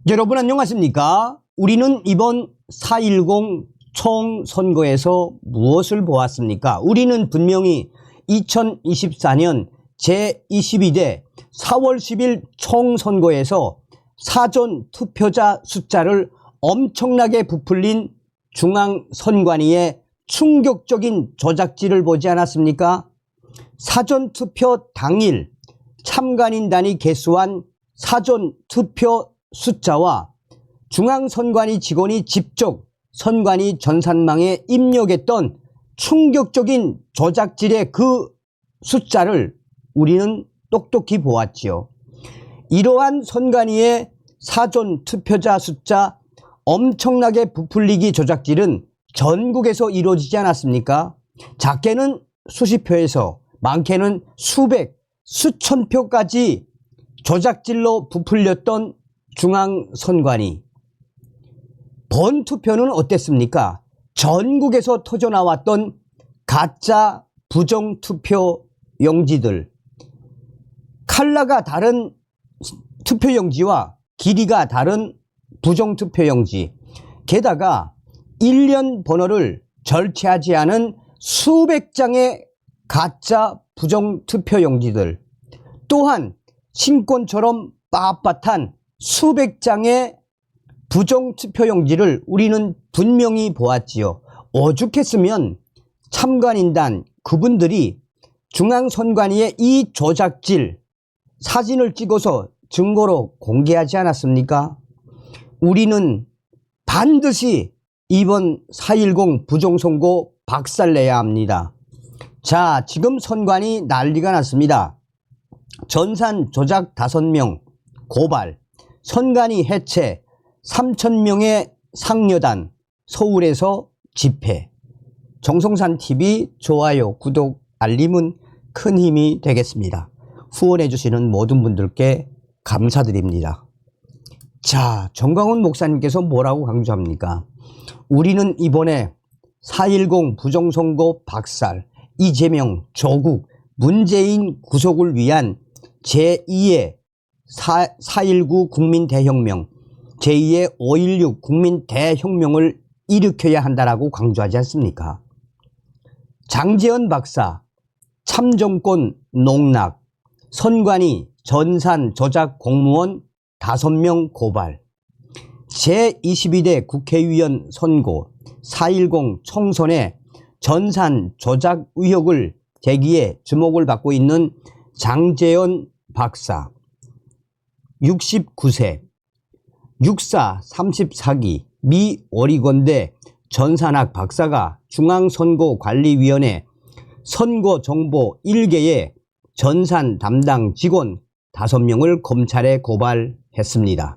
여러분 안녕하십니까? 우리는 이번 4.10 총선거에서 무엇을 보았습니까? 우리는 분명히 2024년 제22대 4월 10일 총선거에서 사전 투표자 숫자를 엄청나게 부풀린 중앙선관위의 충격적인 조작질을 보지 않았습니까? 사전투표 당일 참관인단이 개수한 사전투표 숫자와 중앙선관위 직원이 직접 선관위 전산망에 입력했던 충격적인 조작질의 그 숫자를 우리는 똑똑히 보았지요. 이러한 선관위의 사전투표자 숫자 엄청나게 부풀리기 조작질은 전국에서 이루어지지 않았습니까? 작게는 수십 표에서 많게는 수백, 수천 표까지 조작질로 부풀렸던 중앙선관위. 본투표는 어땠습니까? 전국에서 터져나왔던 가짜 부정투표 용지들, 컬러가 다른 투표용지와 길이가 다른 부정투표용지, 게다가 1년 번호를 절취하지 않은 수백 장의 가짜 부정투표용지들, 또한 신권처럼 빳빳한 수백 장의 부정투표용지를 우리는 분명히 보았지요. 오죽했으면 참관인단 그분들이 중앙선관위의 이 조작질 사진을 찍어서 증거로 공개하지 않았습니까? 우리는 반드시 이번 4.10 부정선거 박살내야 합니다. 자, 지금 선관위 난리가 났습니다. 전산 조작 5명 고발, 선관위 해체, 3,000명의 상여단, 서울에서 집회. 정성산TV 좋아요, 구독, 알림은 큰 힘이 되겠습니다. 후원해 주시는 모든 분들께 감사드립니다. 자, 정광훈 목사님께서 뭐라고 강조합니까? 우리는 이번에 4.10 부정선거 박살, 이재명, 조국, 문재인 구속을 위한 제2의 4.19 국민대혁명, 제2의 5.16 국민대혁명을 일으켜야 한다라고 강조하지 않습니까? 장제원 박사, 참정권 농락, 선관위 전산 조작 공무원 5명 고발, 제22대 국회의원 선거 4.10 총선의 전산 조작 의혹을 제기해 주목을 받고 있는 장제원 박사, 69세, 육사 34기 미 오리건대 전산학 박사가 중앙선거관리위원회 선거정보 1개의 전산 담당 직원 5명을 검찰에 고발했습니다.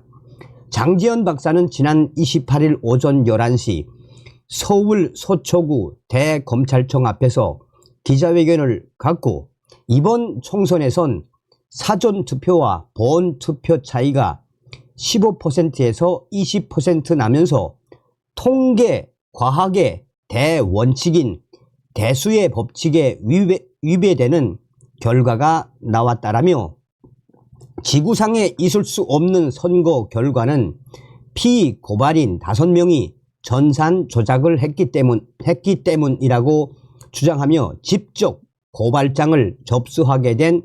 장제원 박사는 지난 28일 오전 11시 서울 서초구 대검찰청 앞에서 기자회견을 갖고 이번 총선에선 사전투표와 본투표 차이가 15%에서 20% 나면서 통계 과학의 대원칙인 대수의 법칙에 위배되는 결과가 나왔다라며 지구상에 있을 수 없는 선거 결과는 피고발인 5명이 전산 조작을 했기 때문이라고 주장하며 직접 고발장을 접수하게 된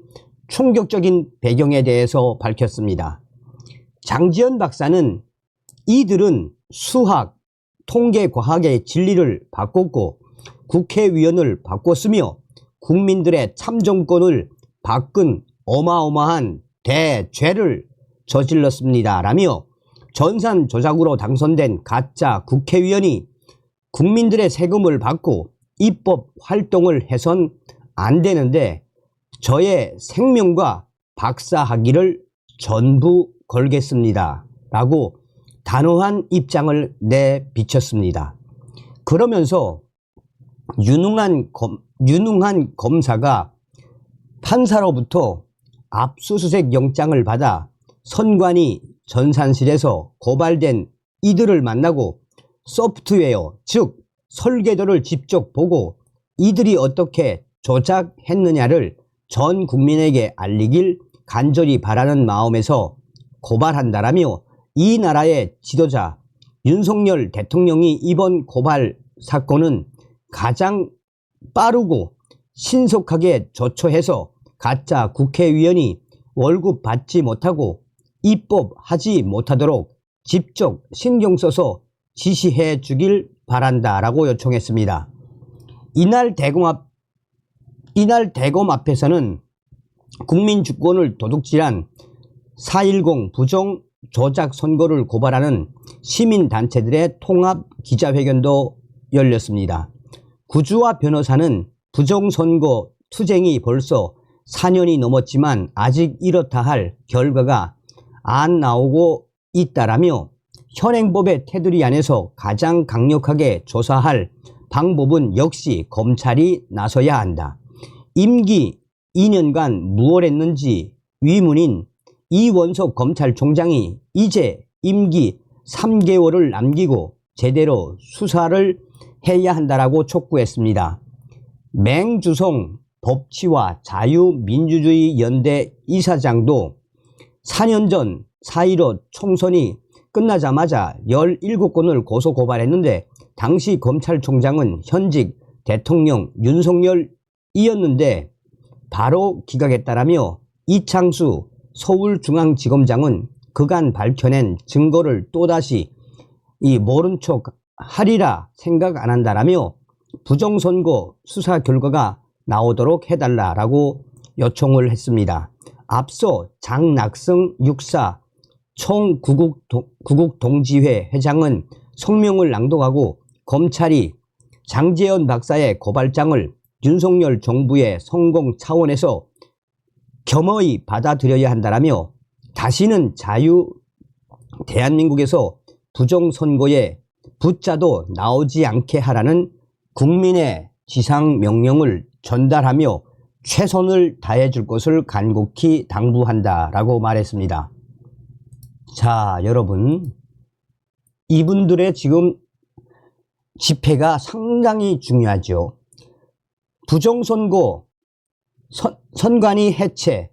충격적인 배경에 대해서 밝혔습니다. 장제원 박사는 이들은 수학, 통계과학의 진리를 바꿨고 국회의원을 바꿨으며 국민들의 참정권을 바꾼 어마어마한 대죄를 저질렀습니다. 라며 전산 조작으로 당선된 가짜 국회의원이 국민들의 세금을 받고 입법 활동을 해선 안 되는데 저의 생명과 박사 학위를 전부 걸겠습니다. 라고 단호한 입장을 내비쳤습니다. 그러면서 유능한 검사가 판사로부터 압수수색 영장을 받아 선관위 전산실에서 고발된 이들을 만나고 소프트웨어, 즉 설계도를 직접 보고 이들이 어떻게 조작했느냐를 전 국민에게 알리길 간절히 바라는 마음에서 고발한다라며 이 나라의 지도자 윤석열 대통령이 이번 고발 사건은 가장 빠르고 신속하게 조처해서 가짜 국회의원이 월급 받지 못하고 입법하지 못하도록 직접 신경 써서 지시해 주길 바란다라고 요청했습니다. 이날 대검 앞에서는 국민 주권을 도둑질한 4.10 부정 조작 선거를 고발하는 시민단체들의 통합 기자회견도 열렸습니다. 구주와 변호사는 부정선거 투쟁이 벌써 4년이 넘었지만 아직 이렇다 할 결과가 안 나오고 있다라며 현행법의 테두리 안에서 가장 강력하게 조사할 방법은 역시 검찰이 나서야 한다. 임기 2년간 무엇 했는지 위문인 이원석 검찰총장이 이제 임기 3개월을 남기고 제대로 수사를 해야 한다라고 촉구했습니다. 맹주성 법치와 자유민주주의 연대 이사장도 4년 전 4.15 총선이 끝나자마자 17건을 고소고발했는데 당시 검찰총장은 현직 대통령 윤석열이었는데 바로 기각했다라며 이창수 서울중앙지검장은 그간 밝혀낸 증거를 또다시 모른 척 하리라 생각 안 한다라며 부정선거 수사 결과가 나오도록 해달라라고 요청을 했습니다. 앞서 장낙성 육사 총구국동지회 회장은 성명을 낭독하고 검찰이 장제원 박사의 고발장을 윤석열 정부의 성공 차원에서 겸허히 받아들여야 한다라며 다시는 대한민국에서 부정선거에 붙자도 나오지 않게 하라는 국민의 지상명령을 전달하며 최선을 다해줄 것을 간곡히 당부한다라고 말했습니다. 자, 여러분, 이분들의 지금 집회가 상당히 중요하죠. 부정선거, 선관위 해체,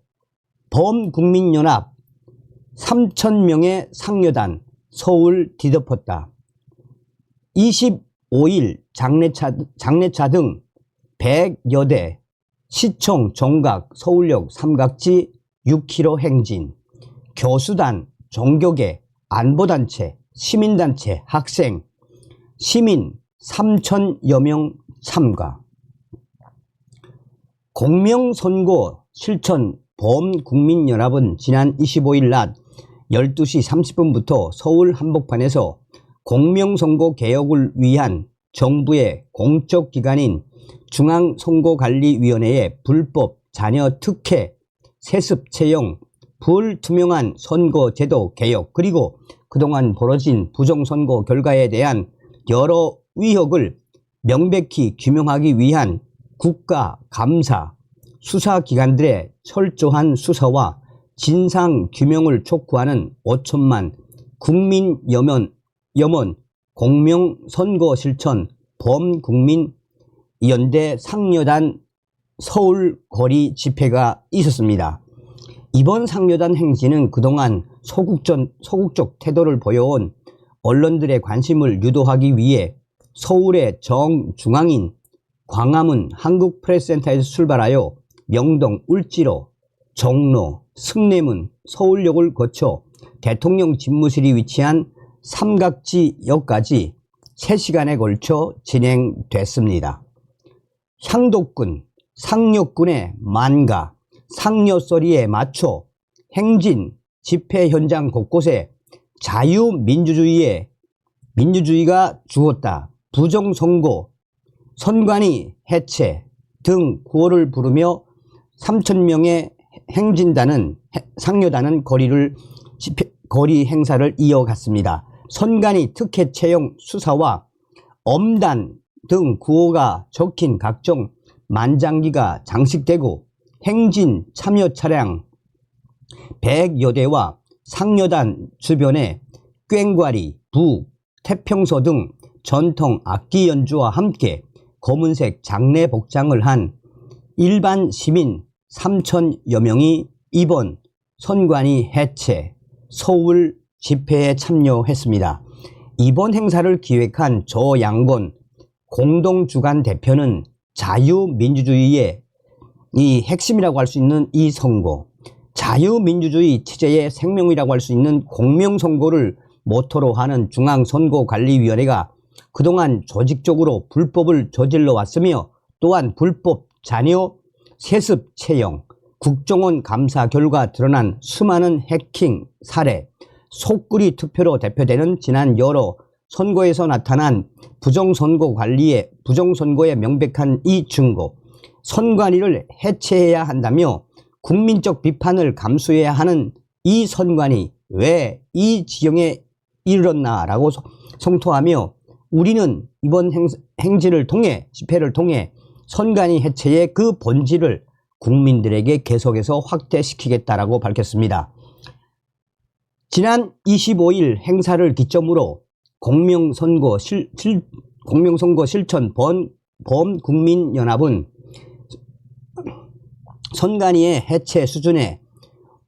범국민연합, 3,000명의 상여단, 서울 뒤덮었다. 25일 장례차 등 100여 대, 시청, 정각, 서울역 삼각지 6km 행진, 교수단, 종교계, 안보단체, 시민단체, 학생, 시민 3,000여 명 참가. 공명선거 실천 범국민연합은 지난 25일 낮 12시 30분부터 서울 한복판에서 공명선거 개혁을 위한 정부의 공적기관인 중앙선거관리위원회의 불법 자녀 특혜, 세습 채용, 불투명한 선거제도 개혁, 그리고 그동안 벌어진 부정선거 결과에 대한 여러 의혹을 명백히 규명하기 위한 국가, 감사, 수사기관들의 철저한 수사와 진상규명을 촉구하는 5천만 국민염원 공명선거실천 범국민연대 상여단 서울 거리 집회가 있었습니다. 이번 상여단 행진은 그동안 소극적 태도를 보여온 언론들의 관심을 유도하기 위해 서울의 정중앙인 광화문 한국프레스센터에서 출발하여 명동, 울지로, 종로, 승례문, 서울역을 거쳐 대통령 집무실이 위치한 삼각지역까지 3시간에 걸쳐 진행됐습니다. 향덕군, 상력군의 만가, 상여소리에 맞춰 행진, 집회 현장 곳곳에 민주주의가 죽었다, 부정선거, 선관위 해체 등 구호를 부르며 3,000명의 상여단은 거리 행사를 이어갔습니다. 선관위 특혜 채용 수사와 엄단 등 구호가 적힌 각종 만장기가 장식되고 행진 참여 차량 100여 대와 상여단 주변에 꽹과리, 북, 태평소 등 전통 악기 연주와 함께 검은색 장례 복장을 한 일반 시민 3,000여 명이 이번 선관위 해체, 서울 집회에 참여했습니다. 이번 행사를 기획한 조양곤 공동주간 대표는 자유민주주의의 이 핵심이라고 할 수 있는 이 선거, 자유민주주의 체제의 생명이라고 할 수 있는 공명선거를 모토로 하는 중앙선거관리위원회가 그동안 조직적으로 불법을 저질러 왔으며, 또한 불법 잔여, 세습 채용, 국정원 감사 결과 드러난 수많은 해킹 사례, 속구리 투표로 대표되는 지난 여러 선거에서 나타난 부정선거의 명백한 이 증거, 선관위를 해체해야 한다며 국민적 비판을 감수해야 하는 이 선관위 왜 이 지경에 이르렀나라고 성토하며, 우리는 이번 행진을 통해, 집회를 통해 선관위 해체의 그 본질을 국민들에게 계속해서 확대시키겠다라고 밝혔습니다. 지난 25일 행사를 기점으로 공명선거 실천 범국민연합은 선관위의 해체 수준에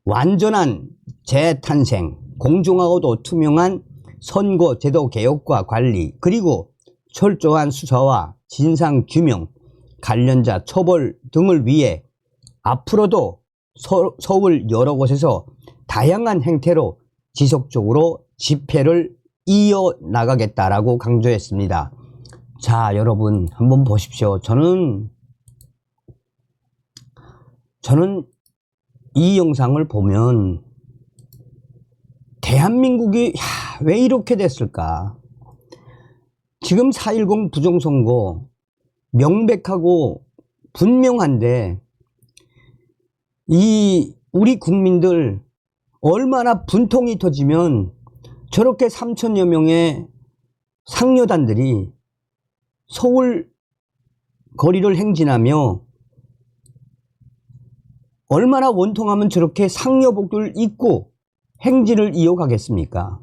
완전한 재탄생, 공정하고도 투명한 선거제도 개혁과 관리, 그리고 철저한 수사와 진상규명, 관련자 처벌 등을 위해 앞으로도 서울 여러 곳에서 다양한 형태로 지속적으로 집회를 이어나가겠다라고 강조했습니다. 자, 여러분 한번 보십시오. 저는 이 영상을 보면 대한민국이 왜 이렇게 됐을까? 지금 4.10 부정선거 명백하고 분명한데 우리 국민들 얼마나 분통이 터지면 저렇게 3천여 명의 상여단들이 서울 거리를 행진하며 얼마나 원통하면 저렇게 상여복을 입고 행진을 이어가겠습니까?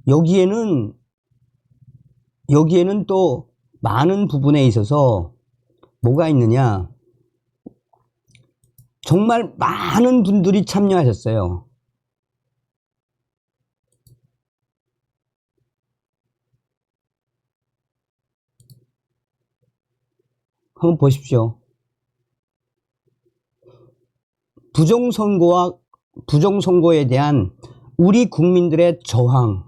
여기에는 또 많은 부분에 있어서 뭐가 있느냐, 정말 많은 분들이 참여하셨어요. 한번 보십시오. 부정선거에 대한 우리 국민들의 저항,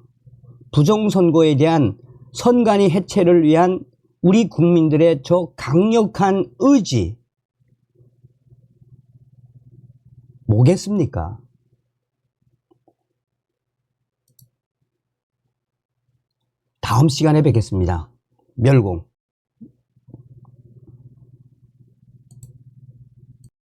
부정선거에 대한 선관위 해체를 위한 우리 국민들의 저 강력한 의지, 뭐겠습니까? 다음 시간에 뵙겠습니다. 멸공.